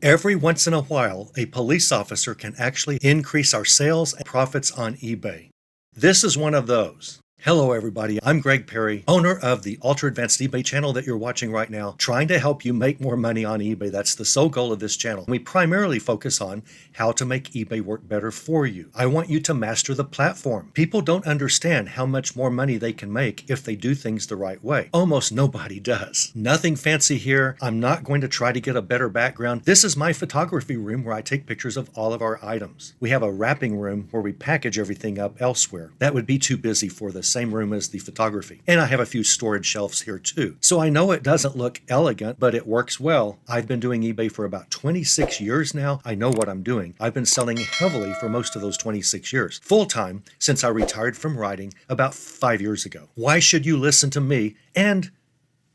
Every once in a while, a police officer can actually increase our sales and profits on eBay. This is one of those. Hello everybody, I'm Greg Perry, owner of the Ultra Advanced eBay channel that you're watching right now, trying to help you make more money on eBay. That's the sole goal of this channel. We primarily focus on how to make eBay work better for you. I want you to master the platform. People don't understand how much more money they can make if they do things the right way. Almost nobody does. Nothing fancy here. I'm not going to try to get a better background. This is my photography room where I take pictures of all of our items. We have a wrapping room where we package everything up elsewhere. That would be too busy for the same room as the photography. And I have a few storage shelves here too. So I know it doesn't look elegant, but it works well. I've been doing eBay for about 26 years now. I know what I'm doing. I've been selling heavily for most of those 26 years, full-time since I retired from writing about 5 years ago. Why should you listen to me and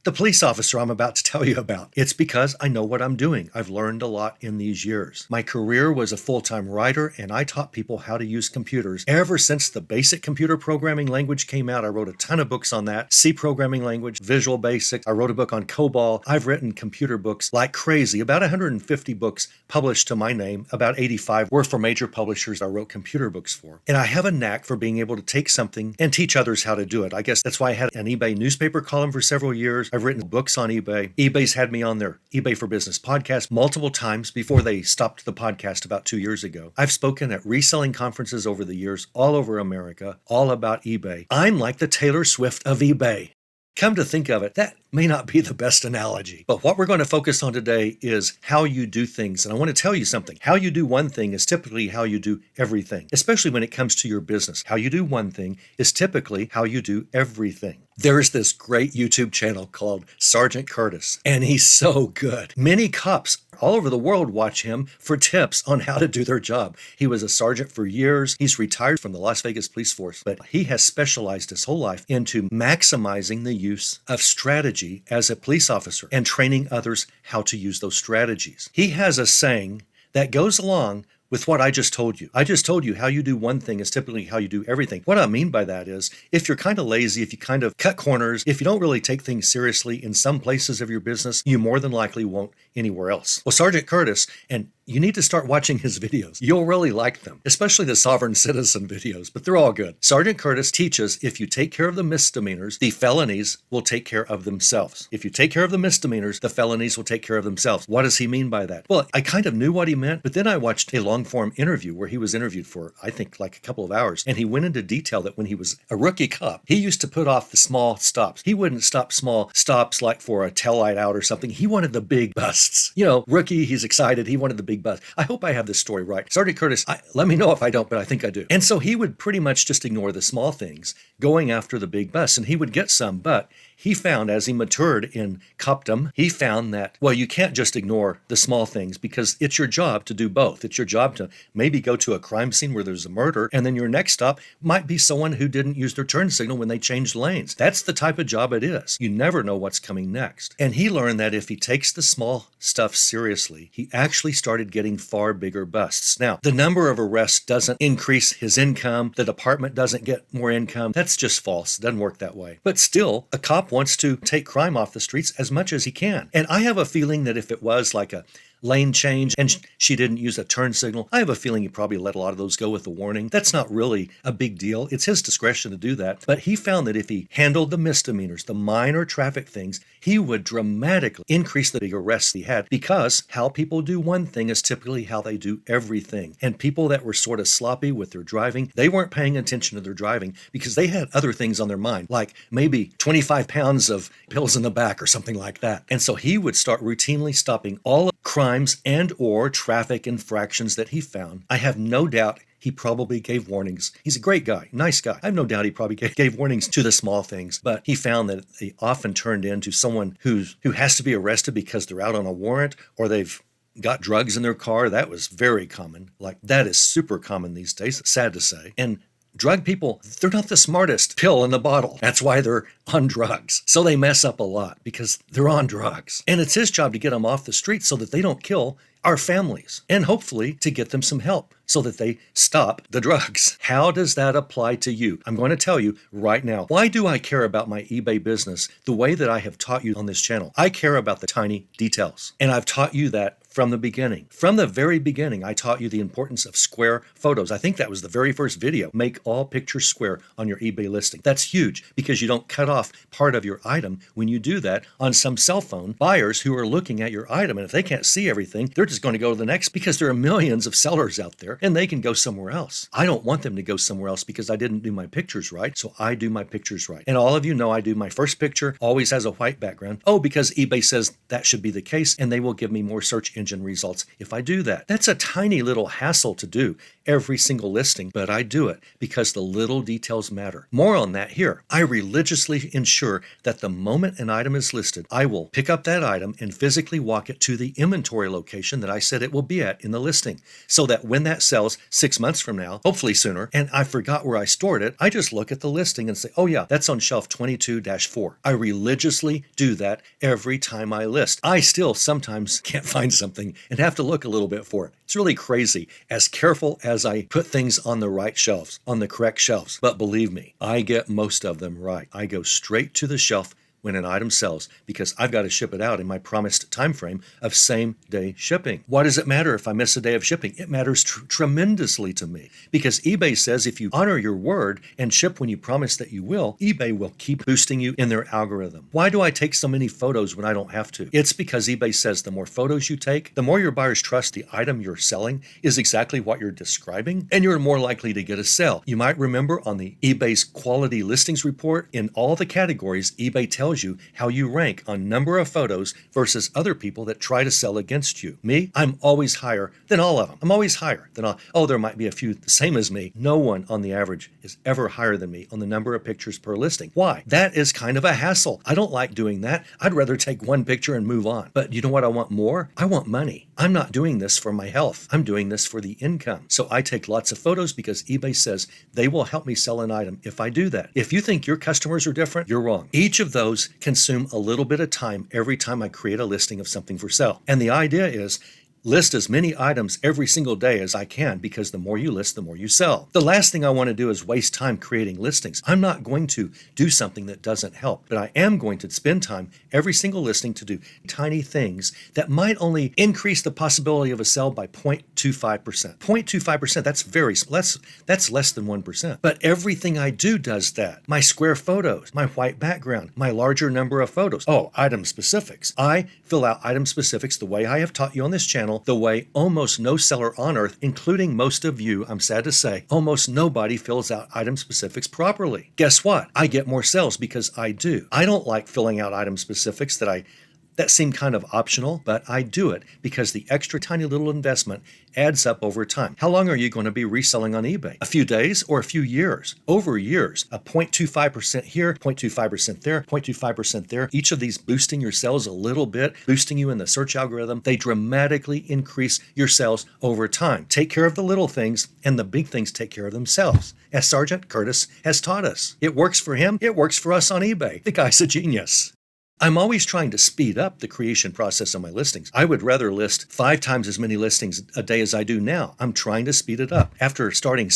the police officer I'm about to tell you about? It's because I know what I'm doing. I've learned a lot in these years. My career was a full-time writer, and I taught people how to use computers. Ever since the basic computer programming language came out, I wrote a ton of books on that. C programming language, Visual Basic. I wrote a book on COBOL. I've written computer books like crazy. About 150 books published to my name. About 85 were for major publishers I wrote computer books for. And I have a knack for being able to take something and teach others how to do it. I guess that's why I had an eBay newspaper column for several years. I've written books on eBay. eBay's had me on their eBay for Business podcast multiple times before they stopped the podcast about 2 years ago. I've spoken at reselling conferences over the years all over America, all about eBay. I'm like the Taylor Swift of eBay. Come to think of it, that may not be the best analogy. But what we're going to focus on today is how you do things. And I want to tell you something. How you do one thing is typically how you do everything, especially when it comes to your business. How you do one thing is typically how you do everything. There's this great YouTube channel called Sergeant Curtis, and he's so good. Many cops all over the world watch him for tips on how to do their job. He was a sergeant for years. He's retired from the Las Vegas police force, but he has specialized his whole life into maximizing the use of strategy as a police officer and training others how to use those strategies. He has a saying that goes along with what I just told you. I just told you how you do one thing is typically how you do everything. What I mean by that is if you're kind of lazy, if you kind of cut corners, if you don't really take things seriously in some places of your business, you more than likely won't anywhere else. Well, Sergeant Curtis, and you need to start watching his videos. You'll really like them, especially the sovereign citizen videos, but they're all good. Sergeant Curtis teaches if you take care of the misdemeanors, the felonies will take care of themselves. If you take care of the misdemeanors, the felonies will take care of themselves. What does he mean by that? Well, I kind of knew what he meant, but then I watched a long-form interview where he was interviewed for, I think, like a couple of hours, and he went into detail that when he was a rookie cop, he used to put off the small stops. He wouldn't stop small stops like for a taillight out or something. He wanted the big busts. You know, rookie, he's excited. He wanted the big bust. I hope I have this story right. Sergeant Curtis, let me know if I don't, but I think I do. And so he would pretty much just ignore the small things, going after the big busts, and he would get some, but he found as he matured in copdom, he found that, well, you can't just ignore the small things because it's your job to do both. It's your job to maybe go to a crime scene where there's a murder, and then your next stop might be someone who didn't use their turn signal when they changed lanes. That's the type of job it is. You never know what's coming next. And he learned that if he takes the small stuff seriously, he actually started getting far bigger busts. Now, the number of arrests doesn't increase his income. The department doesn't get more income. That's just false. It doesn't work that way. But still, a cop wants to take crime off the streets as much as he can. And I have a feeling that if it was like a lane change and she didn't use a turn signal, I have a feeling he probably let a lot of those go with a warning. That's not really a big deal. It's his discretion to do that. But he found that if he handled the misdemeanors, the minor traffic things, he would dramatically increase the arrests he had because how people do one thing is typically how they do everything. And people that were sort of sloppy with their driving, they weren't paying attention to their driving because they had other things on their mind, like maybe 25 pounds of pills in the back or something like that. And so he would start routinely stopping all of crimes and or traffic infractions that he found. I have no doubt he probably gave warnings. He's a great guy, nice guy. I have no doubt he probably gave warnings to the small things, but he found that they often turned into someone who has to be arrested because they're out on a warrant or they've got drugs in their car. That was very common. Like that is super common these days, sad to say. And drug people, they're not the smartest pill in the bottle. That's why they're on drugs. So they mess up a lot because they're on drugs. And it's his job to get them off the street so that they don't kill our families and hopefully to get them some help so that they stop the drugs. How does that apply to you? I'm going to tell you right now. Why do I care about my eBay business the way that I have taught you on this channel? I care about the tiny details. And I've taught you that from the beginning. From the very beginning, I taught you the importance of square photos. I think that was the very first video. Make all pictures square on your eBay listing. That's huge because you don't cut off part of your item when you do that on some cell phone. Buyers who are looking at your item, and if they can't see everything, they're just going to go to the next because there are millions of sellers out there and they can go somewhere else. I don't want them to go somewhere else because I didn't do my pictures right, so I do my pictures right. And all of you know I do my first picture always has a white background. Oh, because eBay says that should be the case and they will give me more search engine results if I do that. That's a tiny little hassle to do every single listing, but I do it because the little details matter. More on that here. I religiously ensure that the moment an item is listed, I will pick up that item and physically walk it to the inventory location that I said it will be at in the listing, so that when that sells 6 months from now, hopefully sooner, and I forgot where I stored it, I just look at the listing and say, oh yeah, that's on shelf 22-4. I religiously do that every time I list. I still sometimes can't find something and have to look a little bit for it. It's really crazy, as careful as I put things on the right shelves, on the correct shelves. But believe me, I get most of them right. I go straight to the shelf when an item sells because I've got to ship it out in my promised time frame of same-day shipping. Why does it matter if I miss a day of shipping? It matters tremendously to me because eBay says if you honor your word and ship when you promise that you will, eBay will keep boosting you in their algorithm. Why do I take so many photos when I don't have to? It's because eBay says the more photos you take, the more your buyers trust the item you're selling is exactly what you're describing, and you're more likely to get a sale. You might remember on the eBay's quality listings report, in all the categories, eBay tells you how you rank on number of photos versus other people that try to sell against you. Me, I'm always higher than all of them. I'm always higher than all. Oh, there might be a few the same as me. No one on the average is ever higher than me on the number of pictures per listing. Why? That is kind of a hassle. I don't like doing that. I'd rather take one picture and move on. But you know what I want more? I want money. I'm not doing this for my health. I'm doing this for the income. So I take lots of photos because eBay says they will help me sell an item if I do that. If you think your customers are different, you're wrong. Each of those consume a little bit of time every time I create a listing of something for sale. And the idea is list as many items every single day as I can because the more you list, the more you sell. The last thing I want to do is waste time creating listings. I'm not going to do something that doesn't help, but I am going to spend time every single listing to do tiny things that might only increase the possibility of a sale by 0.25%. 0.25%, that's less than 1%. But everything I do does that. My square photos, my white background, my larger number of photos. Oh, item specifics. I fill out item specifics the way I have taught you on this channel, the way almost no seller on earth, including most of you, I'm sad to say, almost nobody fills out item specifics properly. Guess what? I get more sales because I do. I don't like filling out item specifics that seem kind of optional, but I do it because the extra tiny little investment adds up over time. How long are you going to be reselling on eBay? A few days or a few years? Over years. A 0.25% here, 0.25% there, 0.25% there. Each of these boosting your sales a little bit, boosting you in the search algorithm. They dramatically increase your sales over time. Take care of the little things and the big things take care of themselves. As Sergeant Curtis has taught us. It works for him. It works for us on eBay. The guy's a genius. I'm always trying to speed up the creation process on my listings. I would rather list 5 times as many listings a day as I do now. I'm trying to speed it up. After starting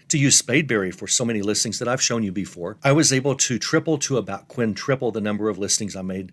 to use Spadeberry for so many listings that I've shown you before, I was able to triple to about quintuple the number of listings I made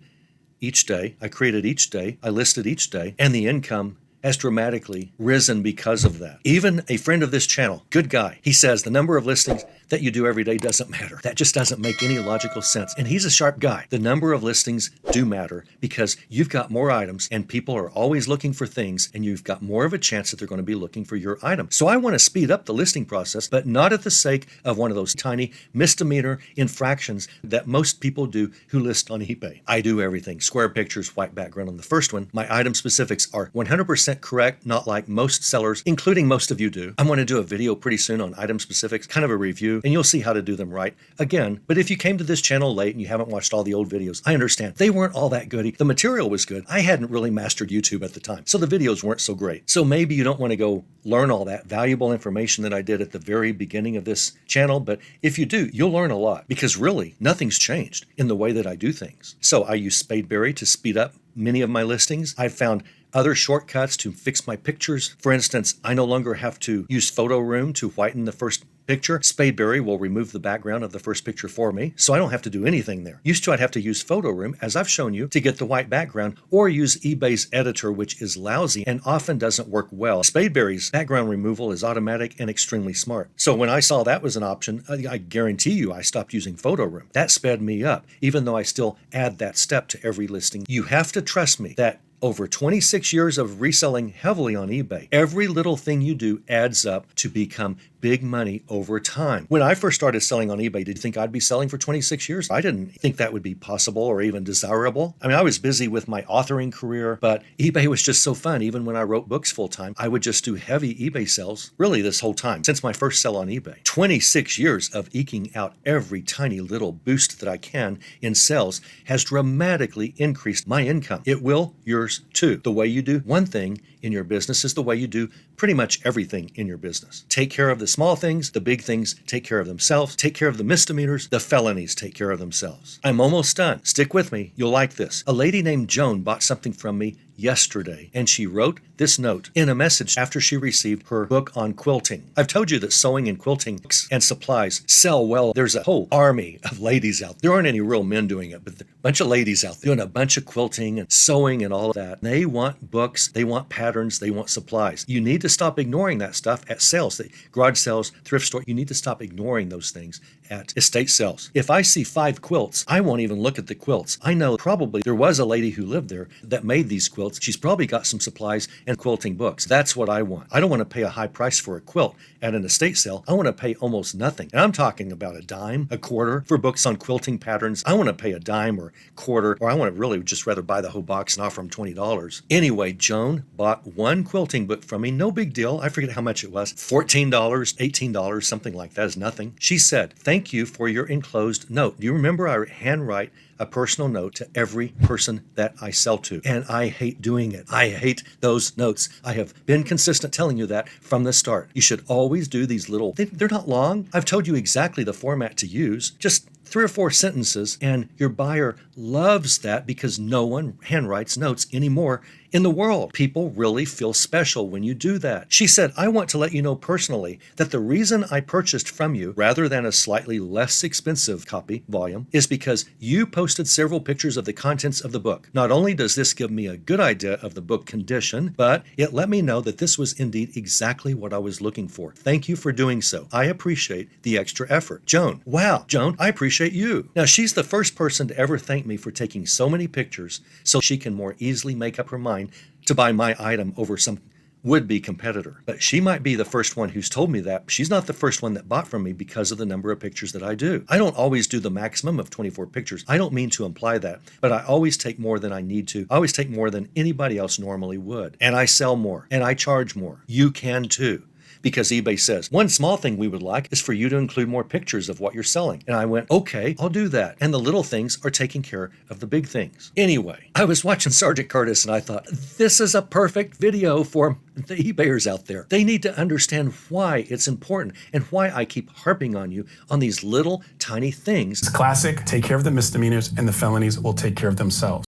each day. I created each day. I listed each day. And the income has dramatically risen because of that. Even a friend of this channel, good guy, he says the number of listings that you do every day doesn't matter. That just doesn't make any logical sense. And he's a sharp guy. The number of listings do matter because you've got more items and people are always looking for things and you've got more of a chance that they're going to be looking for your item. So I want to speed up the listing process, but not at the sake of one of those tiny misdemeanor infractions that most people do who list on eBay. I do everything. Square pictures, white background on the first one. My item specifics are 100% correct, not like most sellers, including most of you do. I'm going to do a video pretty soon on item specifics, kind of a review, and you'll see how to do them right. Again, but if you came to this channel late and you haven't watched all the old videos, I understand. They weren't all that good. The material was good. I hadn't really mastered YouTube at the time, so the videos weren't so great. So maybe you don't want to go learn all that valuable information that I did at the very beginning of this channel, but if you do, you'll learn a lot because really nothing's changed in the way that I do things. So I use Spadeberry to speed up many of my listings. I've found other shortcuts to fix my pictures. For instance, I no longer have to use Photo Room to whiten the first picture. Spadeberry will remove the background of the first picture for me, so I don't have to do anything there. Used to, I'd have to use Photo Room, as I've shown you, to get the white background, or use eBay's editor, which is lousy and often doesn't work well. Spadeberry's background removal is automatic and extremely smart. So when I saw that was an option, I guarantee you I stopped using Photo Room. That sped me up, even though I still add that step to every listing. You have to trust me that over 26 years of reselling heavily on eBay, every little thing you do adds up to become big money over time. When I first started selling on eBay, did you think I'd be selling for 26 years? I didn't think that would be possible or even desirable. I mean, I was busy with my authoring career, but eBay was just so fun. Even when I wrote books full time, I would just do heavy eBay sales, really this whole time, since my first sell on eBay. 26 years of eking out every tiny little boost that I can in sales has dramatically increased my income. It will yours too. The way you do one thing in your business is the way you do pretty much everything in your business. Take care of the small things, the big things take care of themselves. Take care of the misdemeanors, the felonies take care of themselves. I'm almost done. Stick with me. You'll like this. A lady named Joan bought something from me yesterday, and she wrote this note in a message after she received her book on quilting. I've told you that sewing and quilting books and supplies sell well. There's a whole army of ladies out there. There aren't any real men doing it, but a bunch of ladies out there doing a bunch of quilting and sewing and all of that. They want books, they want patterns, they want supplies. You need to stop ignoring that stuff at sales, the garage sales, thrift store. You need to stop ignoring those things at estate sales. If I see 5 quilts, I won't even look at the quilts. I know probably there was a lady who lived there that made these quilts. She's probably got some supplies and quilting books. That's what I want. I don't want to pay a high price for a quilt at an estate sale. I want to pay almost nothing. And I'm talking about a dime, a quarter for books on quilting patterns. I want to pay a dime or quarter, or I want to really just rather buy the whole box and offer them $20. Anyway, Joan bought one quilting book from me. No big deal. I forget how much it was. $14, $18, something like that is nothing. She said, "Thank you for your enclosed note. Do you remember I handwrite a personal note to every person that I sell to? And I hate doing it. I hate those notes. I have been consistent telling you that from the start. You should always do these little, they're not long. I've told you exactly the format to use. Just 3 or 4 sentences, and your buyer loves that because no one handwrites notes anymore in the world. People really feel special when you do that." She said, "I want to let you know personally that the reason I purchased from you rather than a slightly less expensive copy volume is because you posted several pictures of the contents of the book. Not only does this give me a good idea of the book condition, but it let me know that this was indeed exactly what I was looking for. Thank you for doing so. I appreciate the extra effort." Joan. Wow, Joan, I appreciate you. Now, she's the first person to ever thank me for taking so many pictures so she can more easily make up her mind to buy my item over some would-be competitor. But she might be the first one who's told me that. She's not the first one that bought from me because of the number of pictures that I do. I don't always do the maximum of 24 pictures. I don't mean to imply that, but I always take more than I need to. I always take more than anybody else normally would. And I sell more, and I charge more. You can too. Because eBay says, "One small thing we would like is for you to include more pictures of what you're selling." And I went, "Okay, I'll do that." And the little things are taking care of the big things. Anyway, I was watching Sergeant Curtis and I thought, this is a perfect video for the eBayers out there. They need to understand why it's important and why I keep harping on you on these little tiny things. It's classic. Take care of the misdemeanors and the felonies will take care of themselves.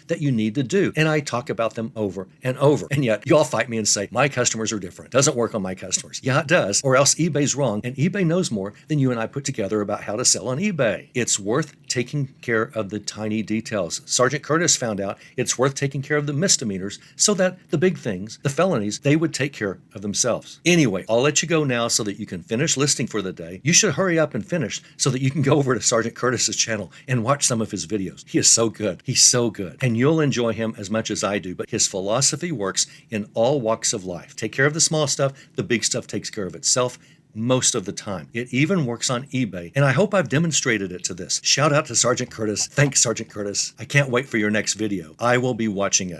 That you need to do. And I talk about them over and over. And yet you all fight me and say, my customers are different. Doesn't work on my customers. Yeah, it does. Or else eBay's wrong. And eBay knows more than you and I put together about how to sell on eBay. It's worth taking care of the tiny details. Sergeant Curtis found out it's worth taking care of the misdemeanors so that the big things, the felonies, they would take care of themselves. Anyway, I'll let you go now so that you can finish listing for the day. You should hurry up and finish so that you can go over to Sergeant Curtis's channel and watch some of his videos. He is so good. He's so good. And you'll enjoy him as much as I do, but his philosophy works in all walks of life. Take care of the small stuff. The big stuff takes care of itself most of the time. It even works on eBay, and I hope I've demonstrated it to this. Shout out to Sergeant Curtis. Thanks, Sergeant Curtis. I can't wait for your next video. I will be watching it.